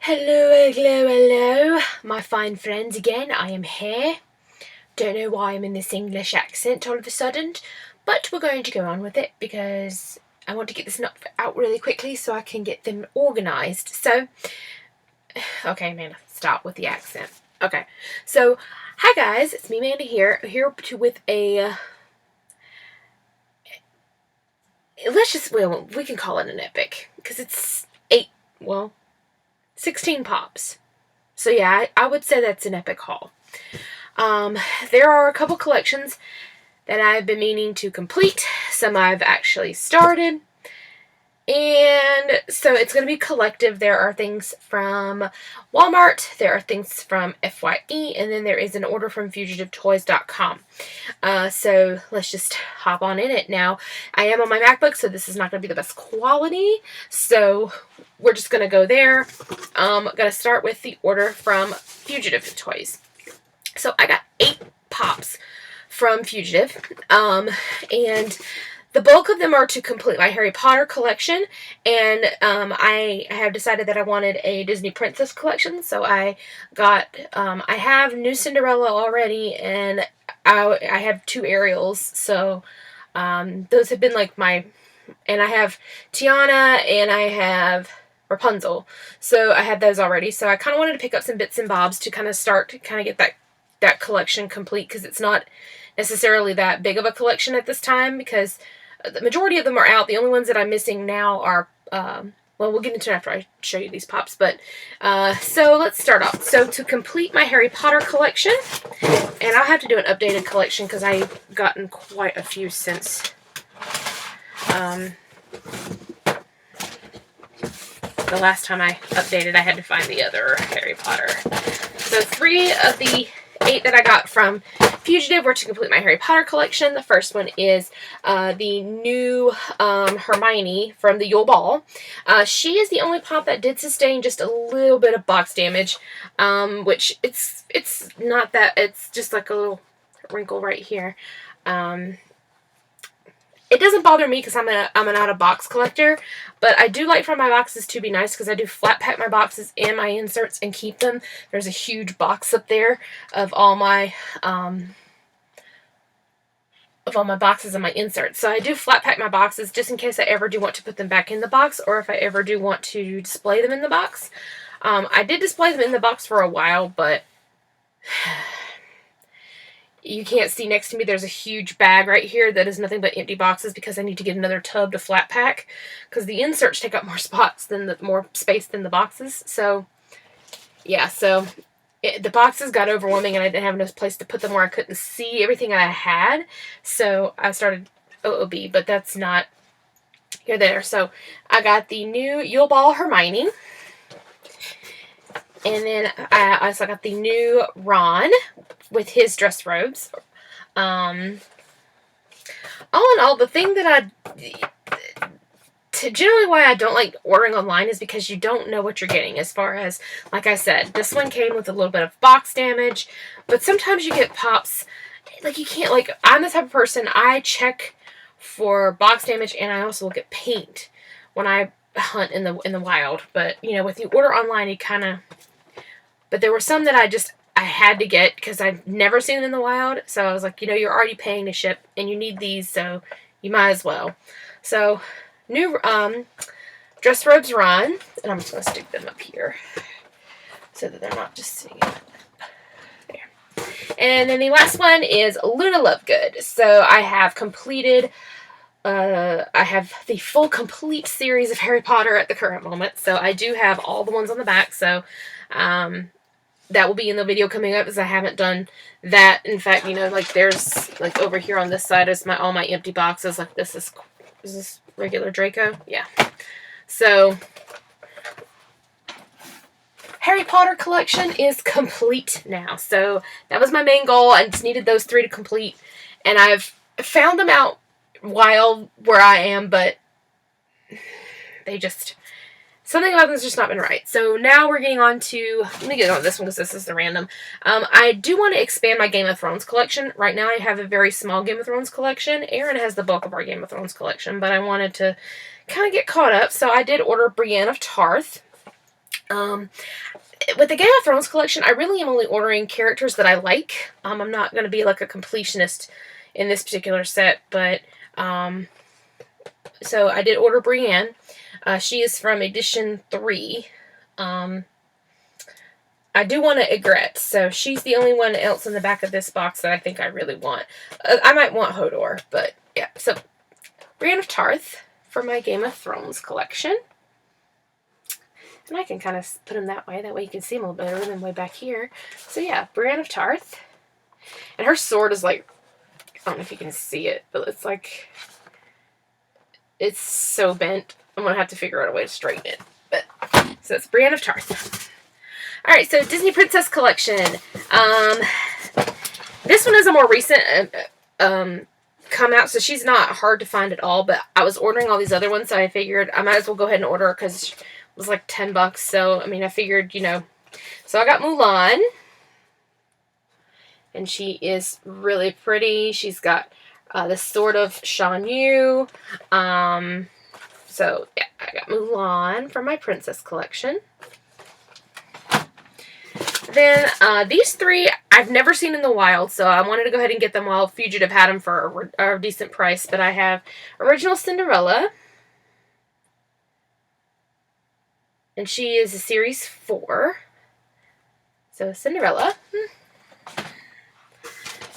Hello, hello, hello, my fine friends again. I am here. Don't know why I'm in this English accent all of a sudden, but we're going to go on with it because I want to get this out really quickly so I can get them organised. So, okay, man, stop with the accent. Okay, so hi guys, it's me, Amanda here with a. We can call it an epic because it's 16 pops. So yeah, I would say that's an epic haul. There are a couple collections that I've been meaning to complete. Some I've actually started. And so it's going to be collective. There are things from Walmart, there are things from FYE, and then there is an order from fugitivetoys.com. So let's just hop on in it. Now, I am on my MacBook, so this is not going to be the best quality. So we're just going to go there. I'm going to start with the order from Fugitive Toys. So I got 8 pops from Fugitive, and the bulk of them are to complete my Harry Potter collection, and I have decided that I wanted a Disney Princess collection, so I have New Cinderella already, and I have 2 Ariels, so those have been like and I have Tiana, and I have Rapunzel, so I had those already, so I kind of wanted to pick up some bits and bobs to kind of get that collection complete, because it's not necessarily that big of a collection at this time, because the majority of them are out. The only ones that I'm missing now are, we'll get into it after I show you these pops, but, so let's start off. So to complete my Harry Potter collection, and I'll have to do an updated collection because I've gotten quite a few since, the last time I updated. I had to find the other Harry Potter. So 3 of the 8 that I got from Fugitive were to complete my Harry Potter collection. The first one is the new Hermione from the Yule Ball. She is the only pop that did sustain just a little bit of box damage, which it's not that, it's just like a little wrinkle right here. It doesn't bother me because I'm an out-of-box collector, but I do like for my boxes to be nice because I do flat pack my boxes and my inserts and keep them. There's a huge box up there of all my boxes and my inserts. So I do flat pack my boxes just in case I ever do want to put them back in the box, or if I ever do want to display them in the box. I did display them in the box for a while, but you can't see next to me, there's a huge bag right here that is nothing but empty boxes because I need to get another tub to flat pack because the inserts take up more space than the boxes. So yeah, so the boxes got overwhelming and I didn't have enough place to put them where I couldn't see everything I had. So I started OOB, but that's not here there. So I got the new Yule Ball Hermione. And then I also got the new Ron with his dress robes. All in all, the thing that generally why I don't like ordering online is because you don't know what you're getting. As far as, like I said, this one came with a little bit of box damage, but sometimes you get pops, like you can't, like, I'm the type of person, I check for box damage and I also look at paint when I hunt in the wild. But, you know, with the order online, you kind of, but there were some that I had to get because I've never seen them in the wild. So I was like, you know, you're already paying to ship and you need these, so you might as well. So new dress robes Ron, and I'm just going to stick them up here so that they're not just sitting there. And then the last one is Luna Lovegood. So I have completed, I have the full complete series of Harry Potter at the current moment. So I do have all the ones on the back. So that will be in the video coming up, because I haven't done that. In fact, you know, like there's, like over here on this side is all my empty boxes. Like this is this regular Draco? Yeah. So Harry Potter collection is complete now. So that was my main goal. I just needed those 3 to complete. And I've found them out wild where I am, but they just, something about this has just not been right. So now we're getting on to, let me get on this one because this is the random. I do want to expand my Game of Thrones collection. Right now I have a very small Game of Thrones collection. Aaron has the bulk of our Game of Thrones collection, but I wanted to kind of get caught up. So I did order Brienne of Tarth. With the Game of Thrones collection, I really am only ordering characters that I like. I'm not going to be like a completionist in this particular set, but so I did order Brienne. She is from edition 3. I do want to Egret, so she's the only one else in the back of this box that I think I really want. I might want Hodor, but yeah. So, Brienne of Tarth for my Game of Thrones collection. And I can kind of put him that way you can see him a little better than way back here. So yeah, Brienne of Tarth. And her sword is like, I don't know if you can see it, but it's like, it's so bent. I'm going to have to figure out a way to straighten it. But, so it's Brienne of Tarth. Alright, so Disney Princess Collection. This one is a more recent come out, so she's not hard to find at all, but I was ordering all these other ones, so I figured I might as well go ahead and order her because it was like $10, so, I mean, I figured, you know. So I got Mulan, and she is really pretty. She's got the Sword of Shan Yu. So, yeah, I got Mulan from my Princess Collection. Then, these three I've never seen in the wild, so I wanted to go ahead and get them while Fugitive had them for a decent price. But I have Original Cinderella, and she is a Series 4. So, Cinderella.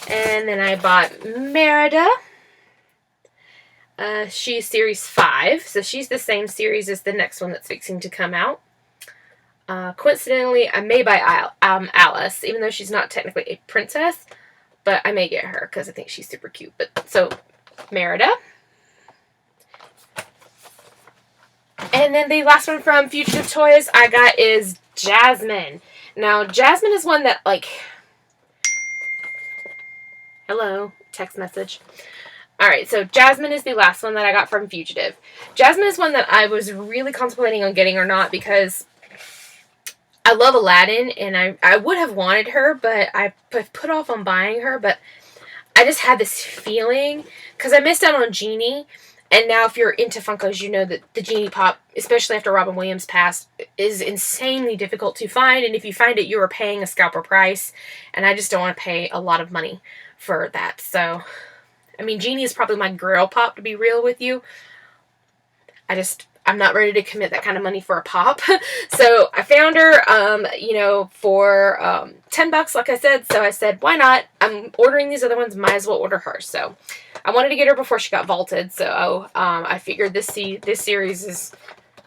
And then I bought Merida. She's Series 5, so she's the same series as the next one that's fixing to come out. Coincidentally, I may buy Alice, even though she's not technically a princess, but I may get her because I think she's super cute. But so, Merida. And then the last one from Fugitive Toys I got is Jasmine. Now, Jasmine is one that, like, hello, text message. Alright, so Jasmine is the last one that I got from Fugitive. Jasmine is one that I was really contemplating on getting or not because I love Aladdin, and I would have wanted her, but I put off on buying her, but I just had this feeling, because I missed out on Genie, and now if you're into Funkos, you know that the Genie Pop, especially after Robin Williams passed, is insanely difficult to find, and if you find it, you are paying a scalper price, and I just don't want to pay a lot of money for that, so, I mean, Genie is probably my girl pop, to be real with you. I'm not ready to commit that kind of money for a pop. So I found her, you know, for $10, like I said. So I said, why not? I'm ordering these other ones. Might as well order her. So I wanted to get her before she got vaulted. So I figured this series is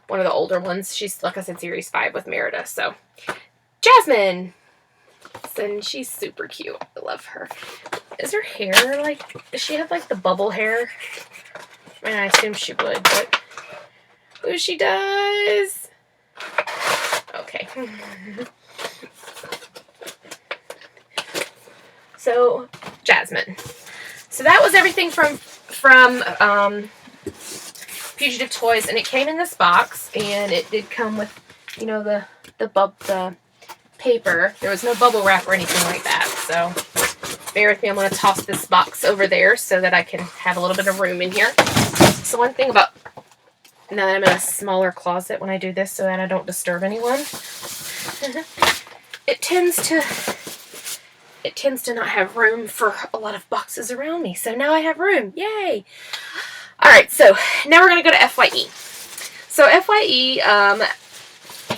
one of the older ones. She's, like I said, Series 5 with Merida. So Jasmine. And she's super cute. I love her. Is her hair, like, does she have, like, the bubble hair? I mean, I assume she would, but... Oh, she does. Okay. So, Jasmine. So that was everything from Fugitive Toys, and it came in this box, and it did come with, you know, the paper. There was no bubble wrap or anything like that. So, bear with me. I'm going to toss this box over there so that I can have a little bit of room in here. So one thing about now that I'm in a smaller closet when I do this so that I don't disturb anyone. It tends to not have room for a lot of boxes around me. So now I have room. Yay! Alright, so now we're going to go to FYE. So FYE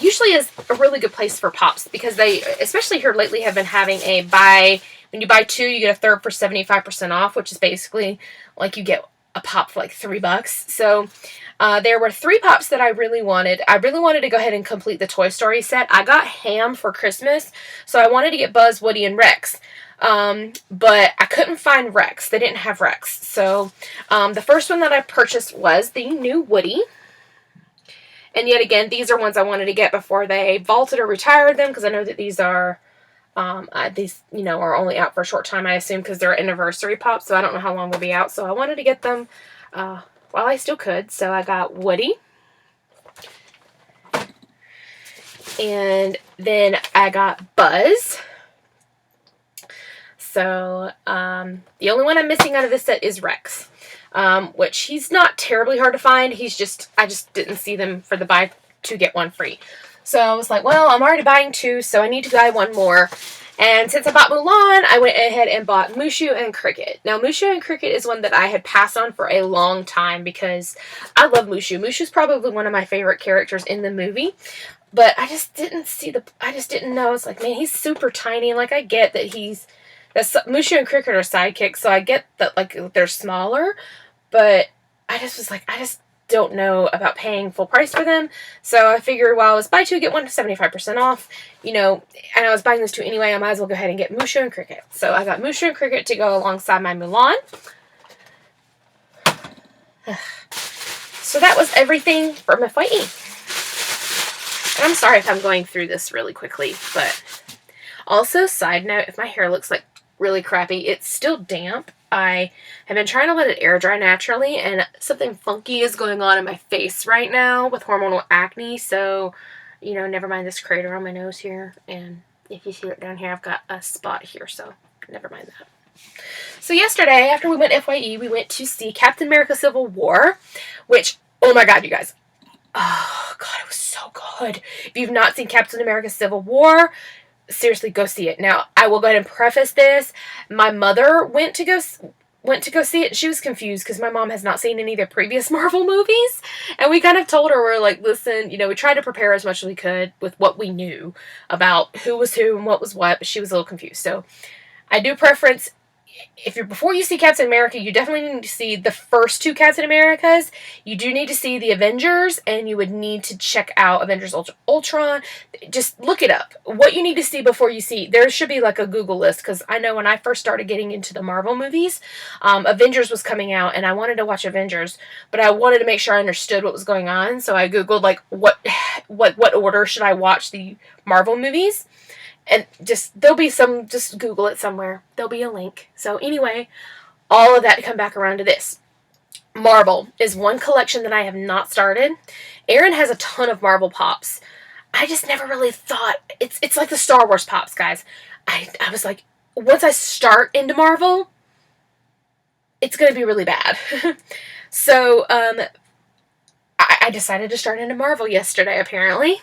usually is a really good place for pops because they, especially here lately, have been having a when you buy 2, you get a third for 75% off, which is basically like you get a pop for like $3. So there were 3 pops that I really wanted. I really wanted to go ahead and complete the Toy Story set. I got Ham for Christmas, so I wanted to get Buzz, Woody, and Rex. But I couldn't find Rex. They didn't have Rex. So the first one that I purchased was the new Woody. And yet again, these are ones I wanted to get before they vaulted or retired them, because I know that these are you know, are only out for a short time, I assume, because they're anniversary pops, so I don't know how long they'll be out. So I wanted to get them while I still could. So I got Woody. And then I got Buzz. So the only one I'm missing out of this set is Rex. Which he's not terribly hard to find. I just didn't see them for the buy 2 get 1 free. So I was like, well, I'm already buying 2, so I need to buy 1 more. And since I bought Mulan, I went ahead and bought Mushu and Cricket. Now, Mushu and Cricket is one that I had passed on for a long time because I love Mushu. Mushu's probably one of my favorite characters in the movie. But I just didn't know. It's like, man, he's super tiny. Like, I get that Mushu and Cricket are sidekicks, so I get that, like, they're smaller. But I just don't know about paying full price for them. So I figured, well, I was buy 2, get 1 75% off, and I was buying those 2 anyway. I might as well go ahead and get Mushu and Cricket. So I got Mushu and Cricket to go alongside my Mulan. So that was everything from FYE. And I'm sorry if I'm going through this really quickly, but also, side note, if my hair looks like really crappy, it's still damp. I have been trying to let it air dry naturally, and something funky is going on in my face right now with hormonal acne, so, never mind this crater on my nose here, and if you see it down here, I've got a spot here, so never mind that. So yesterday, after we went FYE, we went to see Captain America Civil War, which, oh my god, you guys, oh god, it was so good. If you've not seen Captain America Civil War, seriously, go see it. Now, I will go ahead and preface this. My mother went to go see it. She was confused because my mom has not seen any of the previous Marvel movies. And we kind of told her, we're like, listen, we tried to prepare as much as we could with what we knew about who was who and what was what, but she was a little confused. So I do preference, before you see Captain America, you definitely need to see the first 2 Captain Americas. You do need to see the Avengers, and you would need to check out Avengers Ultron. Just look it up. What you need to see before you see, there should be like a Google list, because I know when I first started getting into the Marvel movies, Avengers was coming out, and I wanted to watch Avengers, but I wanted to make sure I understood what was going on, so I Googled, like, what order should I watch the Marvel movies? And just Google it somewhere. There'll be a link. So anyway, all of that to come back around to this. Marvel is one collection that I have not started. Aaron has a ton of Marvel Pops. I just never really thought, it's like the Star Wars Pops, guys. I was like, once I start into Marvel, it's going to be really bad. So, I decided to start into Marvel yesterday, apparently.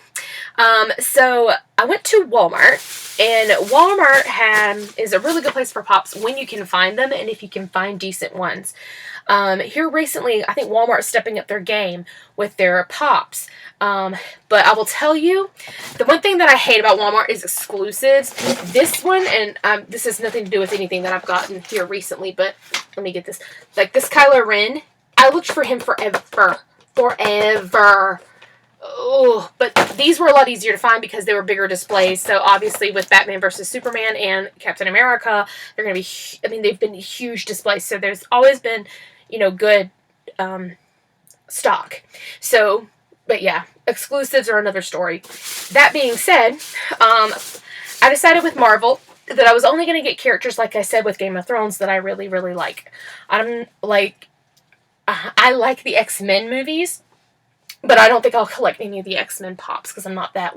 So I went to Walmart, and Walmart is a really good place for Pops when you can find them, and if you can find decent ones. Here recently, I think Walmart's stepping up their game with their Pops. But I will tell you, the one thing that I hate about Walmart is exclusives. This one, and this has nothing to do with anything that I've gotten here recently, but let me get this. Like this Kylo Ren, I looked for him forever. Oh, but these were a lot easier to find because they were bigger displays. So obviously with Batman vs. Superman and Captain America, they're going to be, they've been huge displays. So there's always been, good stock. So, but yeah, exclusives are another story. That being said, I decided with Marvel that I was only going to get characters, like I said, with Game of Thrones that I really, really like. I like the X-Men movies, but I don't think I'll collect any of the X-Men Pops because I'm not that,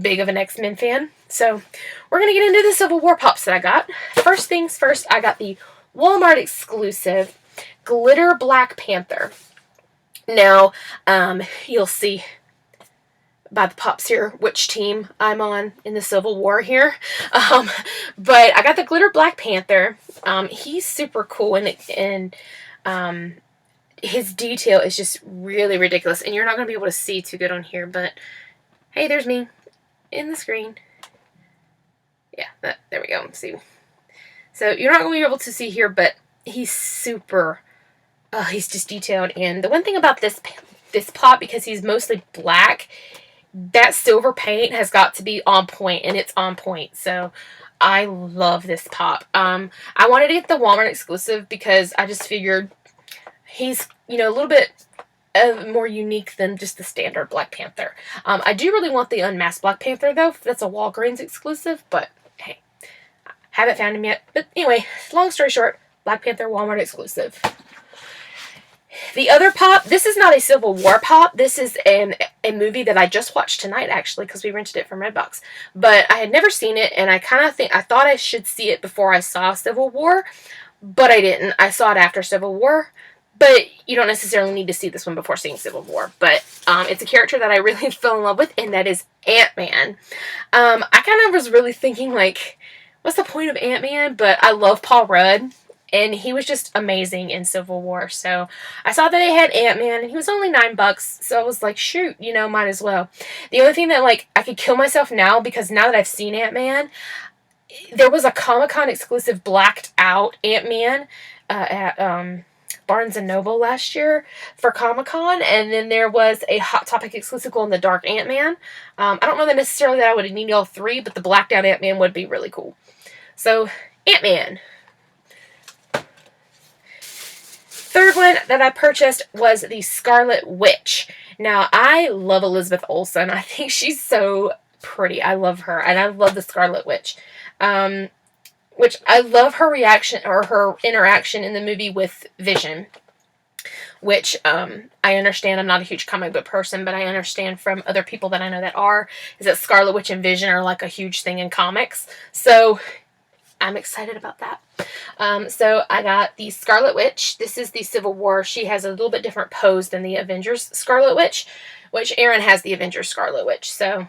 big of an X-Men fan. So, we're going to get into the Civil War Pops that I got. First things first, I got the Walmart exclusive Glitter Black Panther. Now, you'll see by the Pops here which team I'm on in the Civil War here. But I got the Glitter Black Panther. He's super cool, and his detail is just really ridiculous. And you're not going to be able to see too good on here, but hey, there's me in the screen. Yeah, there we go. See. So you're not going to be able to see here, but he's super, he's just detailed. And the one thing about this pop, because he's mostly black, that silver paint has got to be on point, and it's on point. So I love this pop. I wanted to get the Walmart exclusive because I just figured he's, a little bit more unique than just the standard Black Panther. I do really want the unmasked Black Panther, though. That's a Walgreens exclusive, but hey, haven't found him yet. But anyway, long story short, Black Panther Walmart exclusive. The other pop, this is not a Civil War pop. This is a movie that I just watched tonight, actually, because we rented it from Redbox. But I had never seen it, and I thought I should see it before I saw Civil War, but I didn't. I saw it after Civil War. But you don't necessarily need to see this one before seeing Civil War. But it's a character that I really fell in love with, and that is Ant-Man. I kind of was really thinking, like, what's the point of Ant-Man? But I love Paul Rudd, and he was just amazing in Civil War. So I saw that they had Ant-Man, and he was only $9. So I was like, shoot, you know, might as well. The only thing that, like, I could kill myself now, because now that I've seen Ant-Man, there was a Comic-Con exclusive blacked out Ant-Man at Barnes & Noble last year for Comic-Con, and then there was a Hot Topic exclusive glow in the dark Ant-Man. I don't know that necessarily that I would need all three, but the blacked out Ant-Man would be really cool. So, Ant-Man. Third one that I purchased was the Scarlet Witch. Now, I love Elizabeth Olsen. I think she's so pretty. I love her, and I love the Scarlet Witch. Which I love her reaction, or her interaction in the movie with Vision. Which, I understand, I'm not a huge comic book person, but I understand from other people that I know that are, is that Scarlet Witch and Vision are like a huge thing in comics. So, I'm excited about that. So I got the Scarlet Witch. This is the Civil War. She has a little bit different pose than the Avengers Scarlet Witch, which Erin has the Avengers Scarlet Witch. So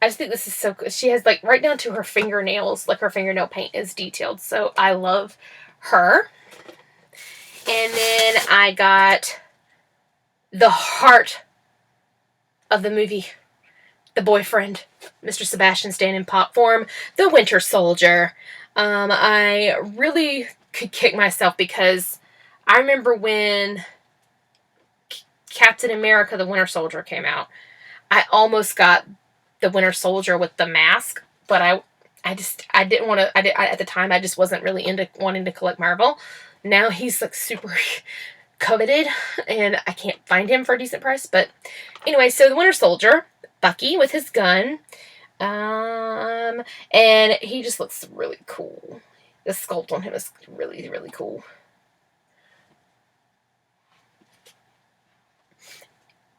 I just think this is so good. She has, like, right down to her fingernails, like her fingernail paint is detailed. So I love her. And then I got the heart of the movie, the boyfriend, Mr. Sebastian Stan in pop form, the Winter Soldier. I really could kick myself because I remember when Captain America, the Winter Soldier came out, I almost got the Winter Soldier with the mask, but I didn't want to, at the time, I just wasn't really into wanting to collect Marvel. Now he's, like, super coveted, and I can't find him for a decent price, but anyway, so the Winter Soldier, Bucky with his gun, and he just looks really cool. The sculpt on him is really, really cool.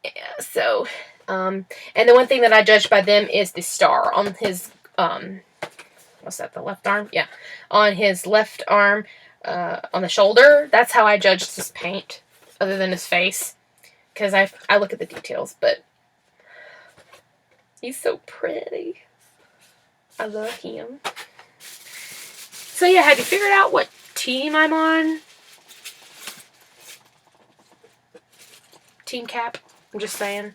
Yeah, so, and the one thing that I judged by them is the star on his, what's that, the left arm? Yeah, on his left arm, on the shoulder. That's how I judged his paint, other than his face, because I look at the details, but he's so pretty. I love him. So yeah, have you figured out what team I'm on? Team Cap. I'm just saying.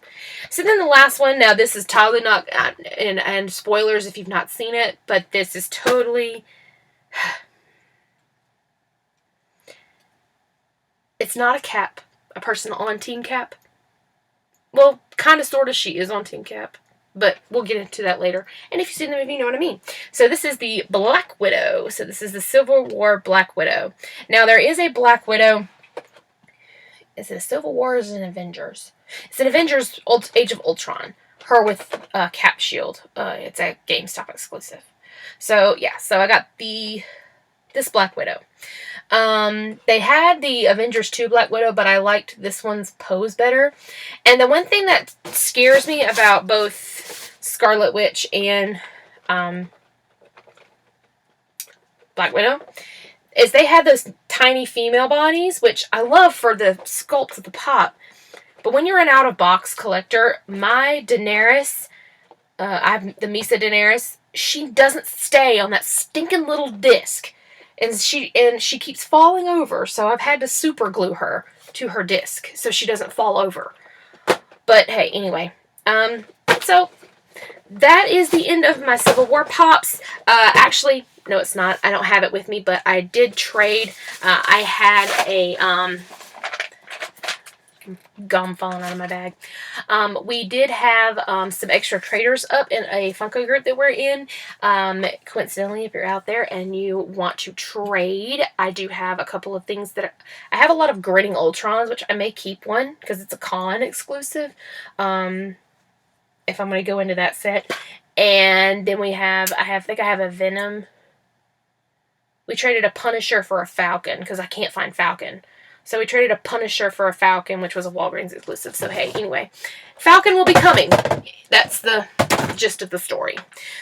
So then the last one, now this is totally not, and spoilers if you've not seen it, but this is totally, it's not a Cap, a person on Team Cap. Well, kind of, sort of, she is on Team Cap, but we'll get into that later. And if you've seen the movie, you know what I mean. So this is the Black Widow. So this is the Civil War Black Widow. Now, there is a Black Widow. Is it a Civil War or is it an Avengers? It's an Avengers Age of Ultron. Her with Cap Shield. It's a GameStop exclusive. So, yeah. So I got this Black Widow. They had the Avengers 2 Black Widow, but I liked this one's pose better. And the one thing that scares me about both Scarlet Witch and Black Widow is they had those tiny female bodies, which I love for the sculpt of the pop. But when you're an out-of-box collector, my Daenerys, I have the Misa Daenerys, she doesn't stay on that stinking little disc. And she keeps falling over, so I've had to super glue her to her disc so she doesn't fall over. But hey, anyway. So that is the end of my Civil War pops. Actually, no, it's not. I don't have it with me, but I did trade. I had a gum falling out of my bag. We did have some extra traders up in a Funko group that we're in. Coincidentally, if you're out there and you want to trade, I do have a couple of things that I have a lot of Grinning Ultrons, which I may keep one because it's a con exclusive. If I'm going to go into that set. And then I think I have a Venom. We traded a Punisher for a Falcon because I can't find Falcon. So we traded a Punisher for a Falcon, which was a Walgreens exclusive. So hey, anyway, Falcon will be coming. That's the gist of the story.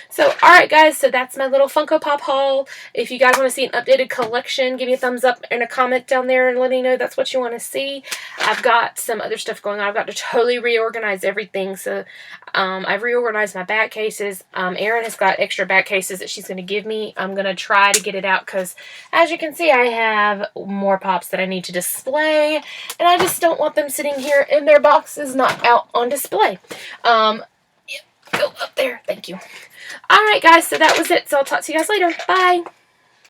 So, alright guys, so that's my little Funko Pop haul. If you guys want to see an updated collection, give me a thumbs up and a comment down there and let me know that's what you want to see. I've got some other stuff going on. I've got to totally reorganize everything. So, I've reorganized my back cases. Erin has got extra back cases that she's going to give me. I'm going to try to get it out because, as you can see, I have more pops that I need to display. And I just don't want them sitting here in their boxes, not out on display. Go up there. Thank you. Alright, guys, so that was it. So I'll talk to you guys later. Bye.